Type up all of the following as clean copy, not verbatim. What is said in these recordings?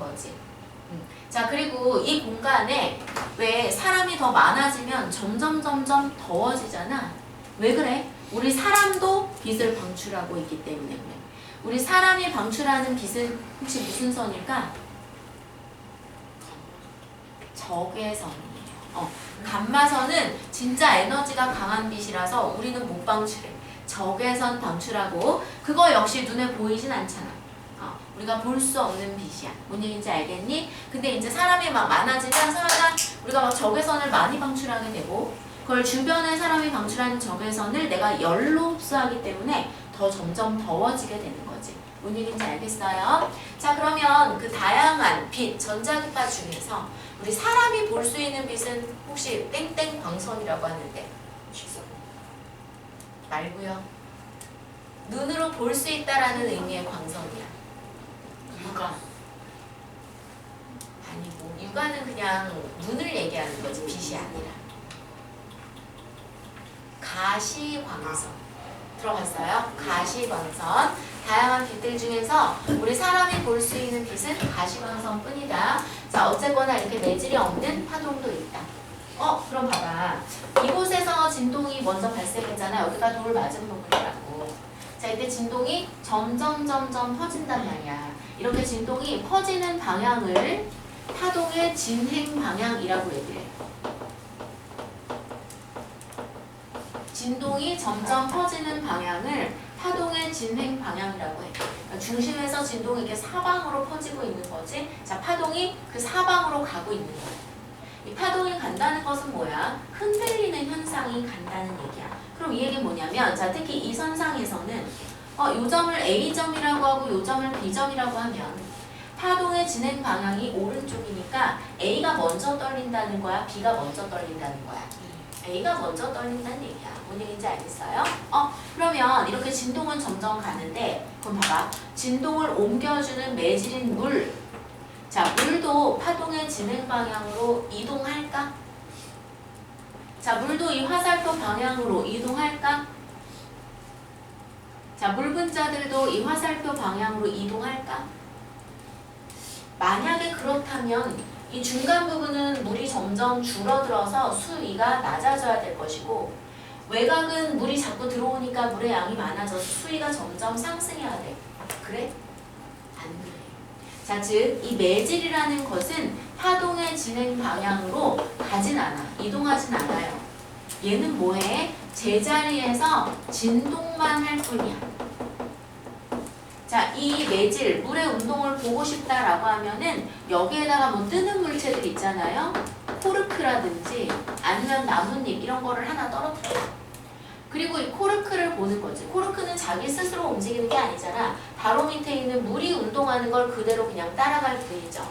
거지. 자, 그리고 이 공간에 왜 사람이 더 많아지면 점점 더워지잖아. 왜 그래? 우리 사람도 빛을 방출하고 있기 때문에 그래. 우리 사람이 방출하는 빛은 혹시 무슨 선일까? 적외선이에요. 감마선은 진짜 에너지가 강한 빛이라서 우리는 못 방출해. 적외선 방출하고 그거 역시 눈에 보이진 않잖아. 우리가 볼 수 없는 빛이야. 뭔 얘기인지 알겠니? 근데 이제 사람이 막 많아지면 우리가 막 적외선을 많이 방출하게 되고 그걸 주변에 사람이 방출하는 적외선을 내가 열로 흡수하기 때문에 더 점점 더워지게 되는 거지. 뭔 얘기인지 알겠어요? 자, 그러면 그 다양한 빛, 전자기파 중에서 우리 사람이 볼 수 있는 빛은 혹시 땡땡 광선이라고 하는데 말고요. 눈으로 볼 수 있다라는 의미의 광선이야. 육아. 아니고 육아는 그냥 눈을 얘기하는 거지 빛이 아니라. 가시광선. 들어봤어요? 가시광선. 다양한 빛들 중에서 우리 사람이 볼 수 있는 빛은 가시광선 뿐이다. 자, 어쨌거나 이렇게 매질이 없는 파동도 있다. 그럼 봐봐. 이곳에서 진동이 먼저 발생했잖아. 여기가 돌 맞은 부분이라고. 자, 이때 진동이 점점 퍼진단 말이야. 이렇게 진동이 퍼지는 방향을 파동의 진행 방향이라고 얘기해. 진동이 점점 퍼지는 방향을 파동의 진행 방향이라고 해. 그러니까 중심에서 진동이 이렇게 사방으로 퍼지고 있는 거지. 자, 파동이 그 사방으로 가고 있는 거야. 이 파동이 간다는 것은 뭐야? 흔들리는 현상이 간다는 얘기야. 그럼 이 얘기는 뭐냐면, 자, 특히 이 선상에서는 요 점을 A점이라고 하고 요 점을 B점이라고 하면 파동의 진행 방향이 오른쪽이니까 A가 먼저 떨린다는 거야? B가 먼저 떨린다는 거야? A가 먼저 떨린다는 얘기야. 뭔 얘기인지 알겠어요? 그러면 이렇게 진동은 점점 가는데, 그럼 봐봐. 진동을 옮겨주는 매질인 물. 자, 물도 파동의 진행 방향으로 이동할까? 자, 물도 이 화살표 방향으로 이동할까? 자, 물 분자들도 이 화살표 방향으로 이동할까? 만약에 그렇다면 이 중간 부분은 물이 점점 줄어들어서 수위가 낮아져야 될 것이고, 외곽은 물이 자꾸 들어오니까 물의 양이 많아져서 수위가 점점 상승해야 돼. 그래? 안 그래. 자, 즉 이 매질이라는 것은 파동의 진행 방향으로 가진 않아. 이동하진 않아요. 얘는 뭐해? 제자리에서 진동만 할 뿐이야. 자, 이 매질, 물의 운동을 보고 싶다라고 하면은 여기에다가 뭐 뜨는 물체들 있잖아요. 코르크라든지 아니면 나뭇잎 이런 거를 하나 떨어뜨려. 그리고 이 코르크를 보는 거지. 코르크는 자기 스스로 움직이는 게 아니잖아. 바로 밑에 있는 물이 운동하는 걸 그대로 그냥 따라갈 뿐이죠.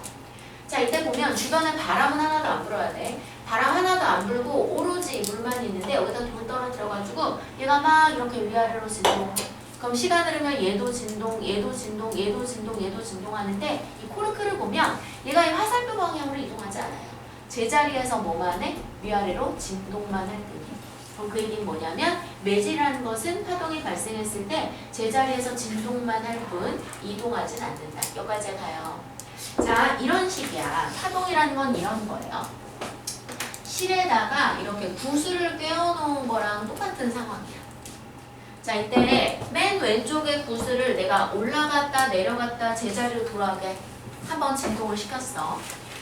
자, 이때 보면 주변에 바람은 하나도 안 불어야 돼. 바람 하나도 안 불고 오로지 물만 있는데 여기다 돌 떨어뜨려가지고 얘가 막 이렇게 위아래로 진동. 그럼 시간 흐르면 얘도 진동, 얘도 진동, 얘도 진동, 얘도 진동하는데 이 코르크를 보면 얘가 이 화살표 방향으로 이동하지 않아요. 제자리에서 뭐만 해? 위아래로 진동만 할 뿐이에요. 그럼 그 얘기는 뭐냐면 매질이라는 것은 파동이 발생했을 때 제자리에서 진동만 할 뿐 이동하진 않는다. 여기까지 가요. 자, 이런 식이야. 파동이라는 건 이런 거예요. 실에다가 이렇게 구슬을 꿰어놓은 거랑 똑같은 상황이야. 자, 이때 맨 왼쪽의 구슬을 내가 올라갔다 내려갔다 제자리로 돌아가게 한번 진동을 시켰어.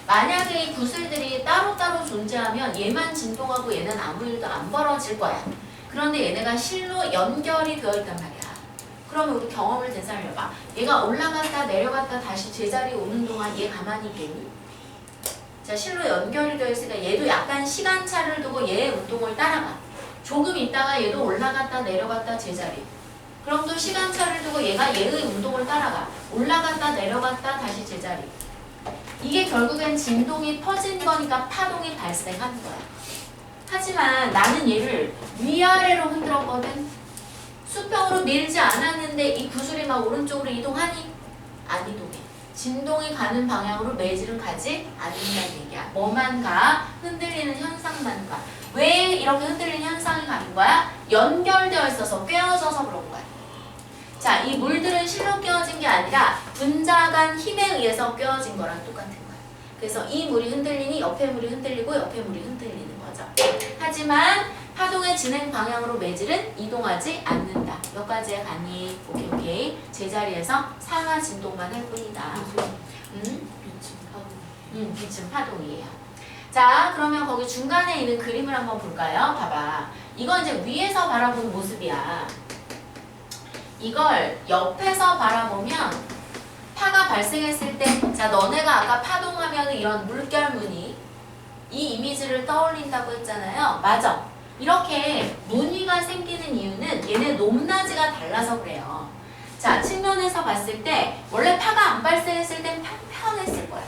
만약에 이 구슬들이 따로따로 존재하면 얘만 진동하고 얘는 아무 일도 안 벌어질 거야. 그런데 얘네가 실로 연결이 되어 있단 말이야. 그러면 우리 경험을 되살려봐. 얘가 올라갔다 내려갔다 다시 제자리에 오는 동안 얘 가만히 있겠니? 자, 실로 연결이 되어 있으니까 얘도 약간 시간차를 두고 얘의 운동을 따라가. 조금 있다가 얘도 올라갔다 내려갔다 제자리. 그럼 또 시간차를 두고 얘가 얘의 운동을 따라가. 올라갔다 내려갔다 다시 제자리. 이게 결국엔 진동이 퍼진 거니까 파동이 발생한 거야. 하지만 나는 얘를 위아래로 흔들었거든. 수평으로 밀지 않았는데 이 구슬이 막 오른쪽으로 이동하니? 안 이동해. 진동이 가는 방향으로 매질은 가지 않는다는 얘기야. 뭐만 가? 흔들리는 현상만 가. 왜 이렇게 흔들리는 현상이 가는 거야? 연결되어 있어서 꿰어져서 그런 거야. 자, 이 물들은 실로 끼워진 게 아니라 분자간 힘에 의해서 끼워진 거랑 똑같은 거야. 그래서 이 물이 흔들리니 옆에 물이 흔들리고 옆에 물이 흔들리는 거죠. 하지만 파동의 진행 방향으로 매질은 이동하지 않는다. 몇 가지에 가니? 오케이, 오케이. 제자리에서 상하 진동만 할 뿐이다. 비층 파동이에요. 자, 그러면 거기 중간에 있는 그림을 한번 볼까요? 봐봐. 이건 이제 위에서 바라보는 모습이야. 이걸 옆에서 바라보면 파가 발생했을 때, 자, 너네가 아까 파동하면 이런 물결무늬, 이 이미지를 떠올린다고 했잖아요. 맞아. 이렇게 무늬가 생기는 이유는 얘네 높낮이가 달라서 그래요. 자, 측면에서 봤을 때 원래 파가 안 발생했을 땐 평평했을 거야.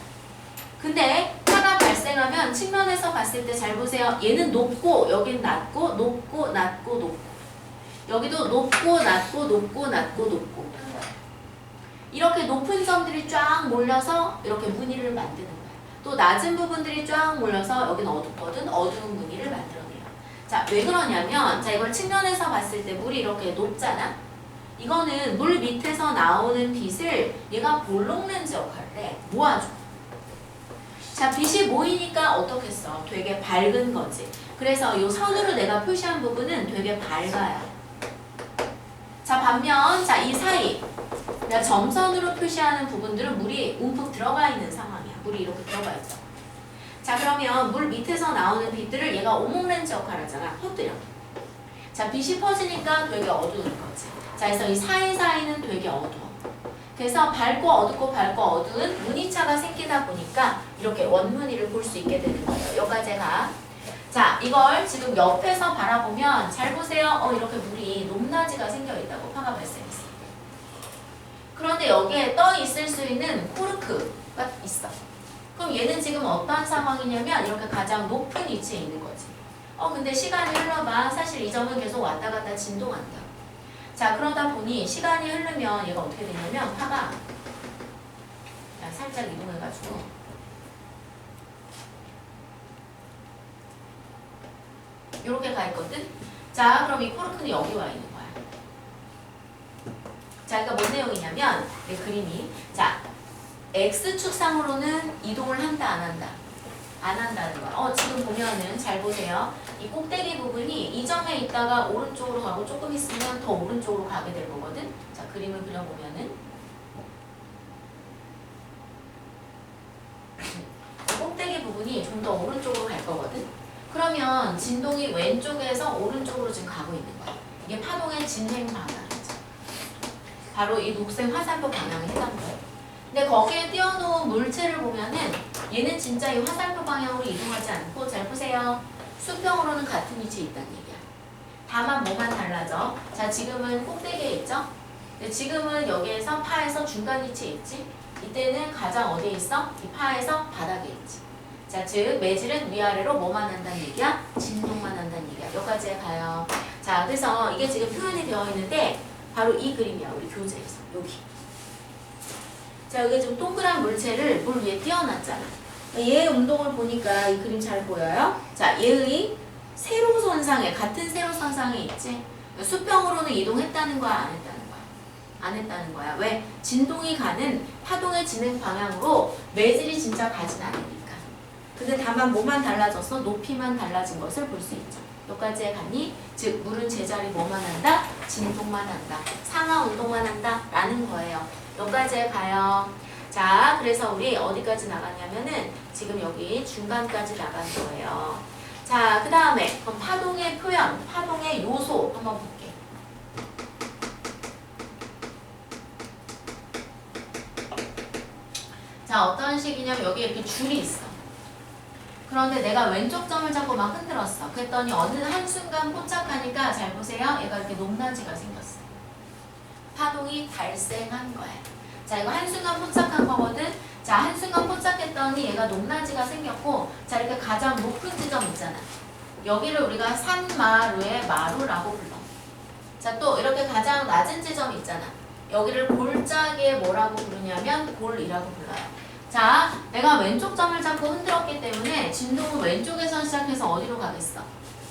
근데 파가 발생하면 측면에서 봤을 때 잘 보세요. 얘는 높고 여긴 낮고 높고 낮고 높고 여기도 높고 낮고 높고 낮고 높고 이렇게 높은 점들이 쫙 몰려서 이렇게 무늬를 만드는 거야. 또 낮은 부분들이 쫙 몰려서 여기는 어둡거든 어두운 무늬를 만들어내요. 자, 왜 그러냐면 자 이걸 측면에서 봤을 때 물이 이렇게 높잖아. 이거는 물 밑에서 나오는 빛을 얘가 볼록 렌즈 역할을 해. 모아줘. 자, 빛이 모이니까 어떻겠어? 되게 밝은 거지. 그래서 이 선으로 내가 표시한 부분은 되게 밝아요. 자, 반면 자 이 사이 내가 점선으로 표시하는 부분들은 물이 움푹 들어가 있는 상황이야. 물이 이렇게 들어가 있죠. 자, 그러면 물 밑에서 나오는 빛들을 얘가 오목렌즈 역할을 하잖아. 퍼뜨려. 자, 빛이 퍼지니까 되게 어두운 거지. 자, 그래서 이 사이사이는 되게 어두워. 그래서 밝고 어둡고 밝고 어두운 무늬차가 생기다 보니까 이렇게 원무늬를 볼 수 있게 되는 거예요. 여기까지가. 자, 이걸 지금 옆에서 바라보면 잘 보세요. 이렇게 물이 높낮이가 생겨있다고 파가 발생했어요. 그런데 여기에 떠 있을 수 있는 코르크가 있어. 그럼 얘는 지금 어떠한 상황이냐면 이렇게 가장 높은 위치에 있는 거지. 근데 시간이 흘러봐. 사실 이 점은 계속 왔다 갔다 진동한다. 자, 그러다 보니 시간이 흐르면 얘가 어떻게 되냐면 파가 살짝 이동해가지고 이렇게 가 있거든. 자, 그럼 이 코르크는 여기 와 있는 거야. 자, 그러니까 뭔 내용이냐면 내 그림이 자 X축상으로는 이동을 한다 안 한다? 안 한다는 거야. 지금 보면은 잘 보세요. 이 꼭대기 부분이 이 점에 있다가 오른쪽으로 가고 조금 있으면 더 오른쪽으로 가게 될 거거든. 자, 그림을 그려보면은 꼭대기 부분이 좀 더 오른쪽으로 갈 거거든. 그러면 진동이 왼쪽에서 오른쪽으로 지금 가고 있는 거야. 이게 파동의 진행 방향이죠. 바로 이 녹색 화살표 방향에 해당돼요. 근데 거기에 띄워놓은 물체를 보면은 얘는 진짜 이 화살표 방향으로 이동하지 않고 잘 보세요. 수평으로는 같은 위치에 있다는 얘기야. 다만 뭐만 달라져. 자, 지금은 꼭대기에 있죠? 근데 지금은 여기에서 파에서 중간 위치에 있지? 이때는 가장 어디에 있어? 이 파에서 바닥에 있지. 자, 즉 매질은 위아래로 뭐만 한다는 얘기야? 진동만 한다는 얘기야. 여기까지 가요. 자, 그래서 이게 지금 표현이 되어 있는데 바로 이 그림이야. 우리 교재에서. 여기. 자, 여기 좀 동그란 물체를 물 위에 띄워놨잖아. 얘의 운동을 보니까 이 그림 잘 보여요? 자, 얘의 세로선상에 같은 세로선상에 있지? 수평으로는 이동했다는 거야? 안 했다는 거야? 안 했다는 거야. 왜? 진동이 가는 파동의 진행 방향으로 매질이 진짜 가진 않으니까. 근데 다만 뭐만 달라졌어? 높이만 달라진 것을 볼 수 있죠. 여기까지에 가니? 즉 물은 제자리 뭐만 한다? 진동만 한다. 상하 운동만 한다. 라는 거예요. 여기까지에 가요. 자, 그래서 우리 어디까지 나갔냐면은 지금 여기 중간까지 나간 거예요. 자, 그 다음에 그럼 파동의 표현, 파동의 요소 한번 볼게. 자, 어떤 식이냐면 여기 이렇게 줄이 있어. 그런데 내가 왼쪽 점을 잡고 막 흔들었어. 그랬더니 어느 한순간 포착하니까 잘 보세요. 얘가 이렇게 높낮이가 생겼어. 파동이 발생한 거야. 자, 이거 한순간 포착한 거거든. 자, 한순간 포착했더니 얘가 높낮이가 생겼고, 자, 이렇게 가장 높은 지점 있잖아. 여기를 우리가 산마루의 마루라고 불러. 자, 또 이렇게 가장 낮은 지점 있잖아. 여기를 골짜기에 뭐라고 부르냐면 골이라고 불러요. 자, 내가 왼쪽 점을 잡고 흔들었기 때문에 진동은 왼쪽에서 시작해서 어디로 가겠어?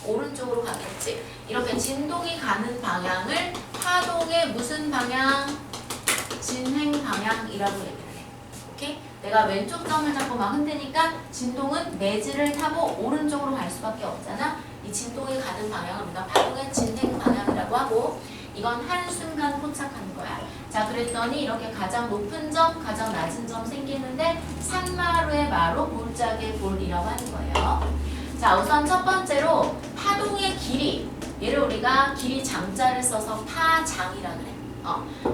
오른쪽으로 가겠지. 이렇게 진동이 가는 방향을 파동의 무슨 방향? 진행 방향이라고 얘기를 해. 오케이? 내가 왼쪽 점을 잡고 막 흔드니까 진동은 내지를 타고 오른쪽으로 갈 수밖에 없잖아. 이 진동이 가는 방향을 우리가 파동의 진행 방향이라고 하고, 이건 한순간 포착하는 거야. 자, 그랬더니 이렇게 가장 높은 점, 가장 낮은 점 생기는데 산마루의 마루, 골짜기의 골이라고 하는 거예요. 자, 우선 첫 번째로 파동의 길이, 얘를 우리가 길이 장자를 써서 파장이라 그래.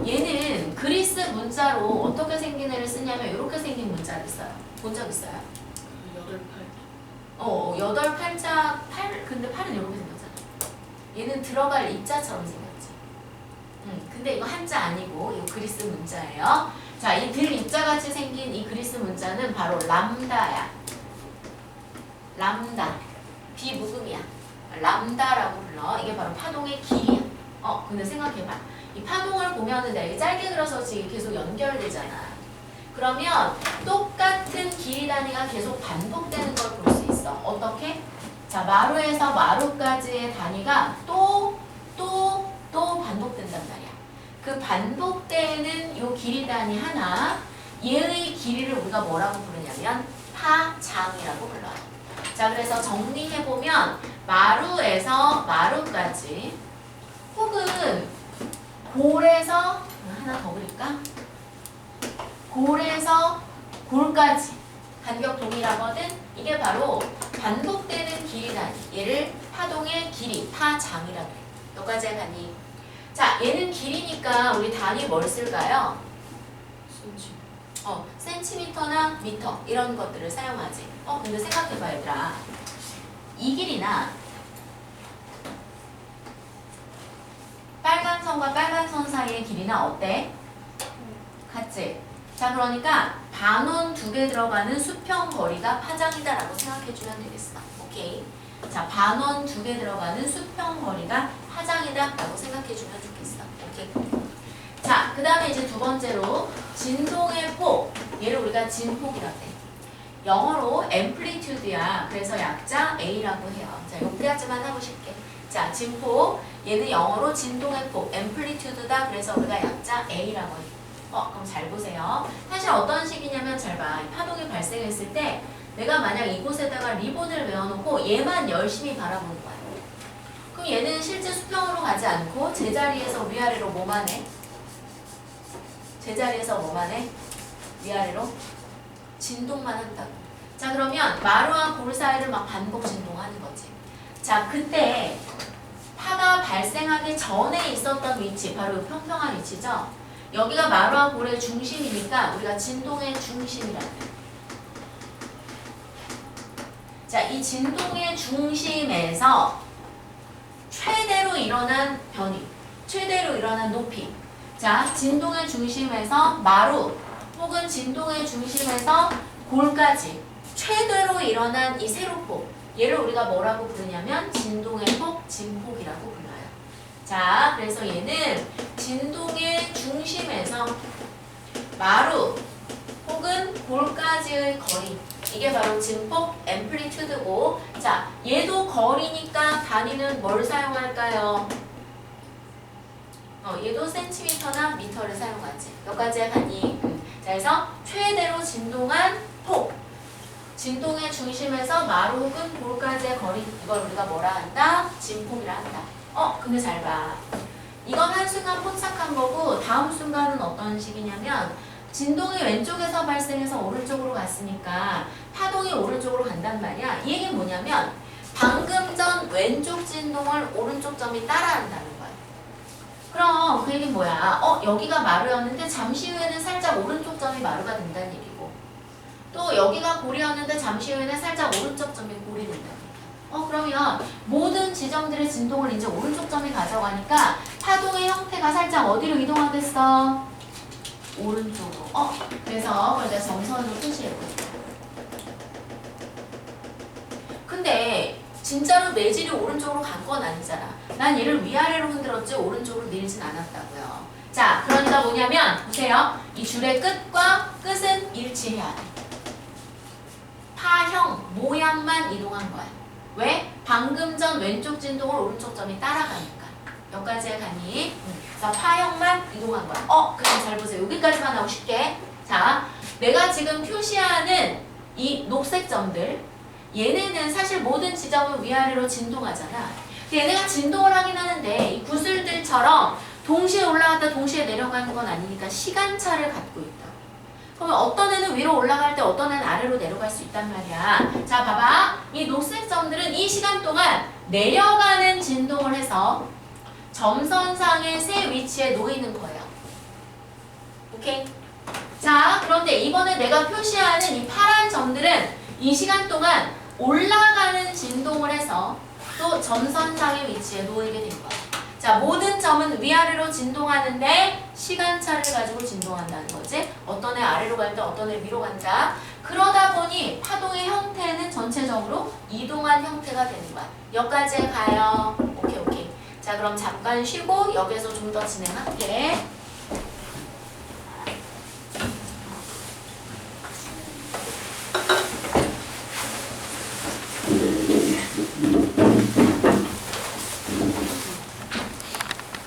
얘는 그리스 문자로 어떻게 생긴 애를 쓰냐면 이렇게 생긴 문자를 써요. 본 적 있어요? 8팔자. 근데 팔은 이렇게 생겼잖아. 얘는 들어갈 입자처럼 생겼지. 근데 이거 한자 아니고 이거 그리스 문자예요. 자, 이 들 입자같이 생긴 이 그리스 문자는 바로 람다야. 람다. 비무금이야. 람다라고 불러. 이게 바로 파동의 길이야. 근데 생각해봐. 이 파동을 보면은 내가 짧게 그려서 지금 계속 연결되잖아. 그러면 똑같은 길이 단위가 계속 반복되는 걸 볼 수 있어. 어떻게? 자, 마루에서 마루까지의 단위가 또 반복된단 말이야. 그 반복되는 요 길이 단위 하나, 얘의 길이를 우리가 뭐라고 부르냐면 파장이라고 불러요. 자, 그래서 정리해보면 마루에서 마루까지 혹은 골에서 하나 더 그릴까? 골에서 골까지 간격 동일하거든. 이게 바로 반복되는 길이 단위. 얘를 파동의 길이, 파장이라고 해. 여기까지 해가니. 자, 얘는 길이니까 우리 단위 뭘 쓸까요? 센티미터나 미터 이런 것들을 사용하지. 근데 생각해봐 얘들아. 이 길이나 빨간 선과 빨간 선 사이의 길이나 어때? 같지? 자, 그러니까 반원 2개 들어가는 수평 거리가 파장이다라고 생각해주면 되겠어. 오케이? 자, 반원 2개 들어가는 수평 거리가 파장이다라고 생각해주면 좋겠어. 오케이? 자, 그 다음에 이제 두 번째로 진동의 폭. 얘를 우리가 진폭이라고 해. 영어로 amplitude야. 그래서 약자 A라고 해요. 자, 여기까지만 하고 싶게. 자, 진폭. 얘는 영어로 진동의 폭, amplitude다. 그래서 우리가 약자 A라고 해요. 그럼 잘 보세요. 사실 어떤 식이냐면 잘 봐. 파동이 발생했을 때 내가 만약 이곳에다가 리본을 외워놓고 얘만 열심히 바라보는 거야. 그럼 얘는 실제 수평으로 가지 않고 제자리에서 위아래로 뭐만 해? 제자리에서 뭐만 해? 위아래로 진동만 한다고. 자, 그러면 마루와 골 사이를 막 반복 진동하는 거지. 자, 그때 파가 발생하기 전에 있었던 위치, 바로 이 평평한 위치죠. 여기가 마루와 골의 중심이니까 우리가 진동의 중심이라고 해요. 자, 이 진동의 중심에서 최대로 일어난 변이, 최대로 일어난 높이. 자, 진동의 중심에서 마루 혹은 진동의 중심에서 골까지 최대로 일어난 이 세로폭, 얘를 우리가 뭐라고 부르냐면 진동의 폭, 진폭이라고 불러요. 자, 그래서 얘는 진동의 중심에서 마루 혹은 골까지의 거리, 이게 바로 진폭 앰플리튜드고, 자, 얘도 거리니까 단위는 뭘 사용할까요? 얘도 센티미터나 미터를 사용하지. 여기까지 하니. 자, 그래서 최대로 진동한 폭, 진동의 중심에서 마루 혹은 골까지의 거리, 이걸 우리가 뭐라 한다? 진폭이라 한다. 근데 잘 봐. 이건 한순간 포착한 거고 다음 순간은 어떤 식이냐면 진동이 왼쪽에서 발생해서 오른쪽으로 갔으니까 파동이 오른쪽으로 간단 말이야. 이 얘기는 뭐냐면 방금 전 왼쪽 진동을 오른쪽 점이 따라한다는 거야. 그럼 그 얘기는 뭐야? 여기가 마루였는데 잠시 후에는 살짝 오른쪽 점이 마루가 된다는 얘기고, 또 여기가 골이었는데 잠시 후에는 살짝 오른쪽 점이 골이 된다는 얘기야. 그러면 모든 지점들의 진동을 이제 오른쪽 점이 가져가니까 파동의 형태가 살짝 어디로 이동하겠어? 오른쪽으로. 그래서 그걸 내가 점선으로 표시해볼게. 근데 진짜로 매질이 오른쪽으로 간 건 아니잖아. 난 얘를 위아래로 흔들었지 오른쪽으로 밀진 않았다고요. 자, 그러니까 뭐냐면 보세요. 이 줄의 끝과 끝은 일치해야 돼. 파형, 모양만 이동한 거야. 왜? 방금 전 왼쪽 진동을 오른쪽 점이 따라가니까. 여기까지 가니? 그래서 파형만 이동한 거야. 그럼 잘 보세요. 여기까지만 하고 쉽게. 자, 내가 지금 표시하는 이 녹색 점들, 얘네는 사실 모든 지점은 위아래로 진동하잖아. 근데 얘네가 진동을 하긴 하는데 이 구슬들처럼 동시에 올라갔다 동시에 내려가는 건 아니니까 시간차를 갖고 있다. 그러면 어떤 애는 위로 올라갈 때 어떤 애는 아래로 내려갈 수 있단 말이야. 자, 봐봐. 이 녹색 점들은 이 시간 동안 내려가는 진동을 해서 점선상의 세 위치에 놓이는 거예요. 오케이? 자, 그런데 이번에 내가 표시하는 이 파란 점들은 이 시간 동안 올라가는 진동을 해서 또 점선상의 위치에 놓이게 된 거야. 자, 모든 점은 위아래로 진동하는데 시간차를 가지고 진동한다는 거지. 어떤 애 아래로 갈 때 어떤 애 위로 간다. 그러다 보니 파동의 형태는 전체적으로 이동한 형태가 되는 거야. 여기까지 가요. 오케이. 자, 그럼 잠깐 쉬고 여기서 좀 더 진행할게.